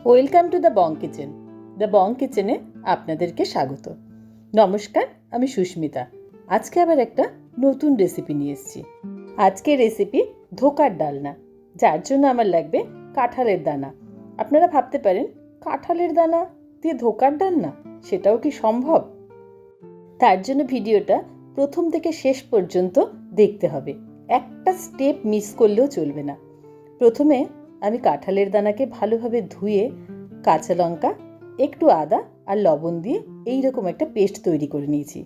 Welcome to the bong kitchen. The bong কিচেনে আপনাদেরকে স্বাগত। নমস্কার, আমি সুস্মিতা। আজকে আবার একটা নতুন রেসিপি নিয়ে এসেছি। আজকের রেসিপি ধোকার ডালনা, যার জন্য আমার লাগবে কাঁঠালের দানা। আপনারা ভাবতে পারেন, কাঁঠালের দানা দিয়ে ধোকার ডালনা, সেটাও কি সম্ভব? তার জন্য ভিডিওটা প্রথম থেকে শেষ পর্যন্ত দেখতে হবে। একটা স্টেপ মিস করলেও চলবে না। প্রথমে আমি কাঁঠালের দানাকে ভালোভাবে ধুয়ে কাঁচা লঙ্কা, একটু আদা আর লবণ দিয়ে এইরকম একটা পেস্ট তৈরি করে নিয়েছি।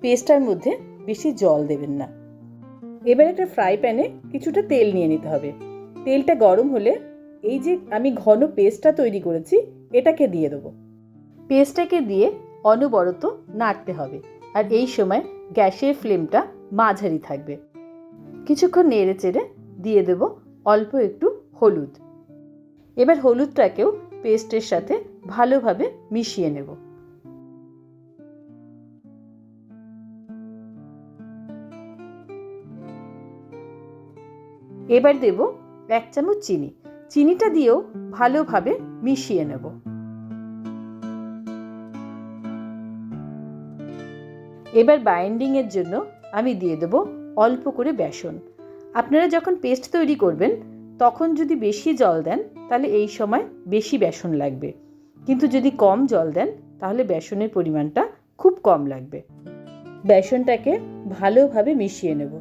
পেস্টটার মধ্যে বেশি জল দেবেন না। এবার একটা ফ্রাই প্যানে কিছুটা তেল নিয়ে নিতে হবে। তেলটা গরম হলে এই যে আমি ঘন পেস্টটা তৈরি করেছি, এটাকে দিয়ে দেবো। পেস্টটাকে দিয়ে অনবরত নাড়তে হবে, আর এই সময় গ্যাসের ফ্লেমটা মাঝারি থাকবে। কিছুক্ষণ নেড়ে চেড়ে দিয়ে দেব অল্প একটু হলুদ। এবার হলুদটাকেও পেস্টের সাথে ভালোভাবে মিশিয়ে নেব। এবার দেব 1 চামচ চিনি। চিনিটা দিয়েও ভালোভাবে মিশিয়ে নেব। এবার বাইন্ডিংয়ের জন্য আমি দিয়ে দেব অল্প করে বেসন। আপনারা যখন পেস্ট তৈরি করবেন তখন যদি বেশি জল দেন তাহলে এই সময় বেশি বেসন লাগবে, কিন্তু যদি কম জল দেন তাহলে বেসনের পরিমাণটা খুব কম লাগবে। বেসনটাকে ভালোভাবে মিশিয়ে নেব।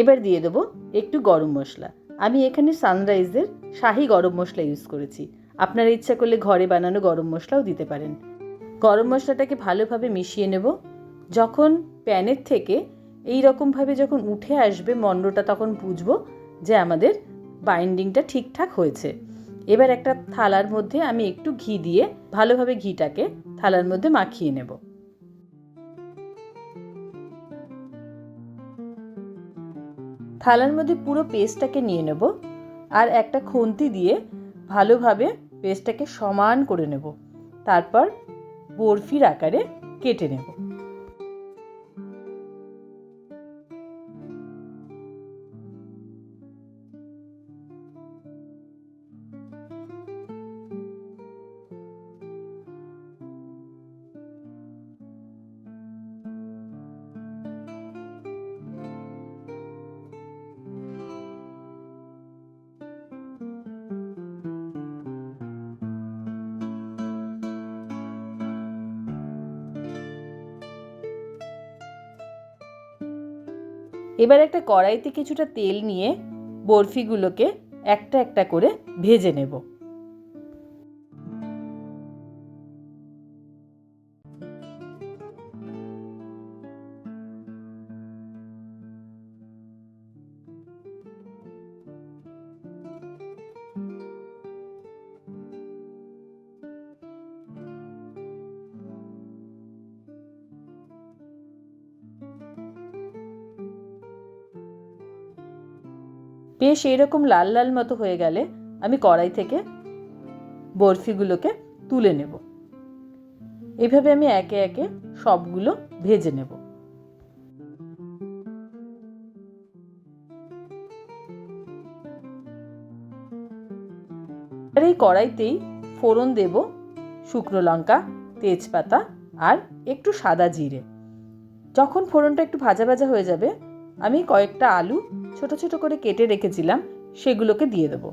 এবার দিয়ে দেবো একটু গরম মশলা। আমি এখানে সানরাইজের শাহি গরম মশলা ইউজ করেছি। আপনারা ইচ্ছা করলে ঘরে বানানো গরম মশলাও দিতে পারেন। গরম মশলাটাকে ভালোভাবে মিশিয়ে নেব। যখন প্যানের থেকে এই রকমভাবে যখন উঠে আসবে মন্ডটা, তখন বুঝবো যে আমাদের বাইন্ডিংটা ঠিকঠাক হয়েছে। এবার একটা থালার মধ্যে আমি একটু ঘি দিয়ে ভালোভাবে ঘিটাকে থালার মধ্যে মাখিয়ে নেব। থালার মধ্যে পুরো পেস্টটাকে নিয়ে নেব, আর একটা খুন্তি দিয়ে ভালোভাবে পেস্টটাকে সমান করে নেব। তারপর বরফির আকারে কেটে নেব। এবার একটা কড়াইতে কিছুটা তেল নিয়ে বরফিগুলোকে একটা একটা করে ভেজে নেব। বেশ এইরকম লাল লাল মতো হয়ে গেলে আমি কড়াই থেকে বরফিগুলোকে তুলে নেব। এইভাবে আমি একে একে সবগুলো ভেজে নেব। আর এই কড়াইতেই ফোড়ন দেব শুকনো লঙ্কা, তেজপাতা আর একটু সাদা জিরে। যখন ফোড়নটা একটু ভাজা ভাজা হয়ে যাবে, আমি কয়েকটা আলু ছোট ছোট করে কেটে রেখেছিলাম, সেগুলোকে দিয়ে দেব।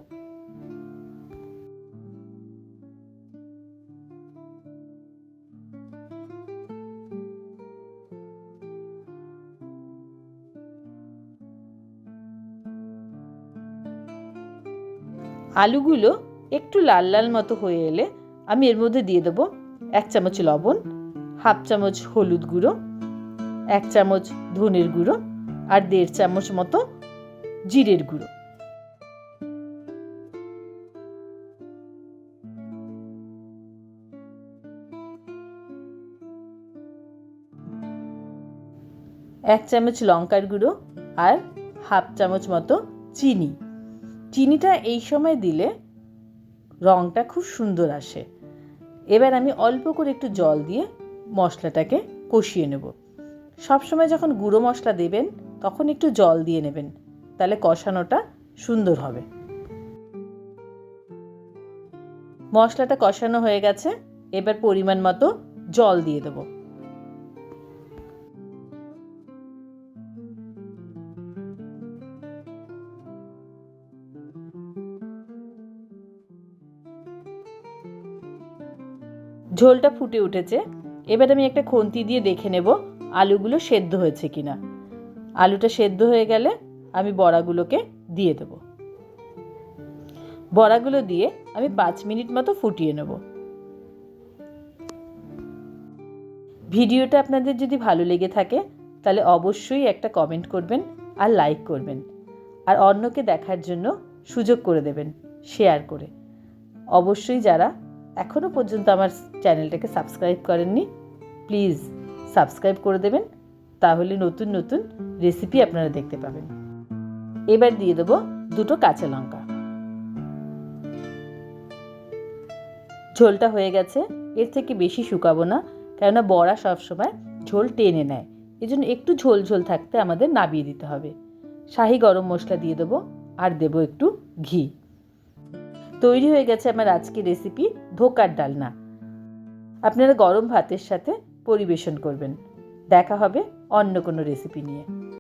আলুগুলো একটু লাল লাল মতো হয়ে এলে আমি এর মধ্যে দিয়ে দেবো 1 চামচ লবণ, হাফ চামচ হলুদ গুঁড়ো, 1 চামচ ধনের গুঁড়ো আর 1.5 চামচ মতো জিরের গুঁড়ো। এক চামচ লঙ্কার গুঁড়ো আর হাফ চামচ মতো চিনি। চিনিটা এই সময় দিলে রঙটা খুব সুন্দর আসে। এবার আমি অল্প করে একটু জল দিয়ে মশলাটাকে কষিয়ে নেব। সবসময় যখন গুঁড়ো মশলা দেবেন তখন একটু জল দিয়ে নেবেন, তাহলে কষানোটা সুন্দর হবে। মশলাটা কষানো হয়ে গেছে, এবার পরিমাণ মতো জল দিয়ে দেবো। ঝোলটা ফুটে উঠেছে, এবার আমি একটা খুন্তি দিয়ে দেখে নেব আলুগুলো সেদ্ধ হয়েছে কিনা। আলুটা সেদ্ধ হয়ে গেলে আমি বড়াগুলোকে দিয়ে দেব। বড়াগুলো দিয়ে আমি 5 মিনিট মতো ফুটিয়ে নেব। ভিডিওটা আপনাদের যদি ভালো লেগে থাকে তাহলে অবশ্যই একটা কমেন্ট করবেন আর লাইক করবেন, আর অন্যকে দেখার জন্য সুযোগ করে দেবেন শেয়ার করে। অবশ্যই যারা এখনও পর্যন্ত আমার চ্যানেলটাকে সাবস্ক্রাইব করেননি, প্লিজ সাবস্ক্রাইব করে দেবেন, তাহলে নতুন নতুন রেসিপি আপনারা দেখতে পাবেন। এবার দিয়ে দেবো 2 কাঁচা লঙ্কা। ঝোলটা হয়ে গেছে, এর থেকে বেশি শুকাবো না, কেননা বড়া সবসময় ঝোল টেনে নেয়, এজন্য একটু ঝোল ঝোল থাকতে আমাদের নাবিয়ে দিতে হবে। শাহি গরম মশলা দিয়ে দেবো আর দেবো একটু ঘি। তৈরি হয়ে গেছে আমার আজকের রেসিপি ধোকার ডালনা। আপনারা গরম ভাতের সাথে পরিবেশন করবেন। দেখা হবে অন্য কোনো রেসিপি নিয়ে।